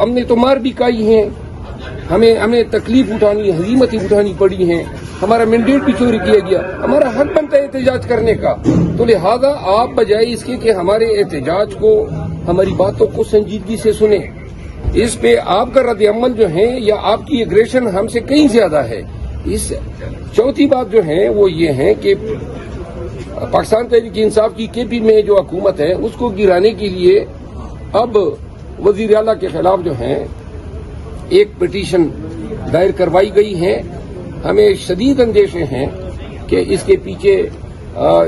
ہم نے تو مار بھی کھائی ہیں، ہمیں تکلیف اٹھانی، ہزیمتیں اٹھانی پڑی ہیں، ہمارا مینڈیٹ بھی چوری کیا گیا، ہمارا حق بنتا ہے احتجاج کرنے کا. تو لہذا آپ بجائے اس کے کہ ہمارے احتجاج کو، ہماری باتوں کو سنجیدگی سے سنیں، اس پہ آپ کا رد عمل جو ہے یا آپ کی اگریشن ہم سے کہیں زیادہ ہے. اس چوتھی بات جو ہے وہ یہ ہے کہ پاکستان تحریک انصاف کی کے پی میں جو حکومت ہے اس کو گرانے کے لیے اب وزیر اعلیٰ کے خلاف جو ہے ایک پٹیشن دائر کروائی گئی ہے. ہمیں شدید اندیشے ہیں کہ اس کے پیچھے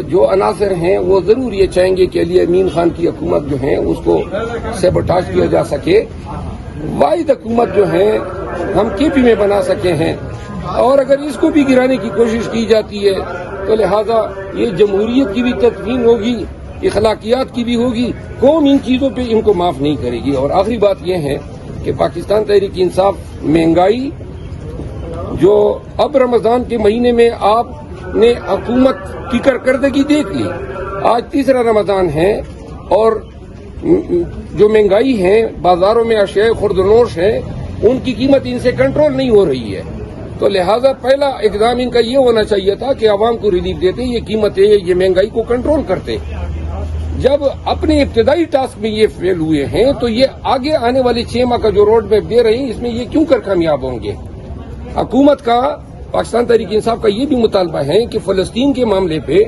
جو عناصر ہیں وہ ضرور یہ چاہیں گے کہ علی امین خان کی حکومت جو ہے اس کو سیبوٹاژ کیا جا سکے. واحد حکومت جو ہے ہم کے پی میں بنا سکے ہیں، اور اگر اس کو بھی گرانے کی کوشش کی جاتی ہے تو لہذا یہ جمہوریت کی بھی تدفین ہوگی، اخلاقیات کی بھی ہوگی. قوم ان چیزوں پہ ان کو معاف نہیں کرے گی. اور آخری بات یہ ہے کہ پاکستان تحریک انصاف مہنگائی جو اب رمضان کے مہینے میں آپ نے حکومت کی کارکردگی دیکھ لی، آج تیسرا رمضان ہے اور جو مہنگائی ہے بازاروں میں اشیاء خرد و نوش ہے ان کی قیمت ان سے کنٹرول نہیں ہو رہی ہے. تو لہذا پہلا اقدام ان کا یہ ہونا چاہیے تھا کہ عوام کو ریلیف دیتے، یہ قیمتیں، یہ مہنگائی کو کنٹرول کرتے. جب اپنے ابتدائی ٹاسک میں یہ فیل ہوئے ہیں تو یہ آگے آنے والے 6 ماہ کا جو روڈ میپ دے رہے ہیں اس میں یہ کیوں کر کامیاب ہوں گے؟ حکومت کا، پاکستان تحریک انصاف کا یہ بھی مطالبہ ہے کہ فلسطین کے معاملے پہ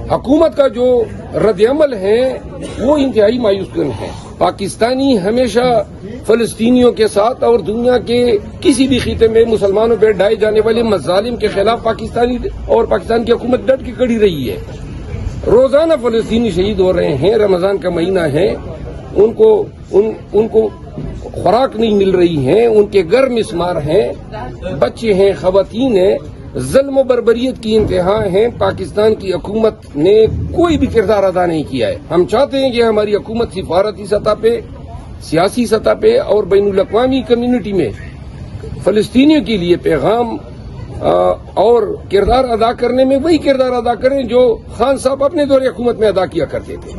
حکومت کا جو رد عمل ہے وہ انتہائی مایوس کن ہے. پاکستانی ہمیشہ فلسطینیوں کے ساتھ اور دنیا کے کسی بھی خطے میں مسلمانوں پہ ڈھائے جانے والے مظالم کے خلاف پاکستانی اور پاکستان کی حکومت ڈٹ کے کھڑی رہی ہے. روزانہ فلسطینی شہید ہو رہے ہیں، رمضان کا مہینہ ہے، ان کو خوراک نہیں مل رہی ہے، ان کے گھر مسمار ہیں، بچے ہیں، خواتین ہیں، ظلم و بربریت کی انتہا ہیں. پاکستان کی حکومت نے کوئی بھی کردار ادا نہیں کیا ہے. ہم چاہتے ہیں کہ ہماری حکومت سفارتی سطح پہ، سیاسی سطح پہ اور بین الاقوامی کمیونٹی میں فلسطینیوں کے لیے پیغام اور کردار ادا کرنے میں وہی کردار ادا کریں جو خان صاحب اپنے دور حکومت میں ادا کیا کرتے تھے.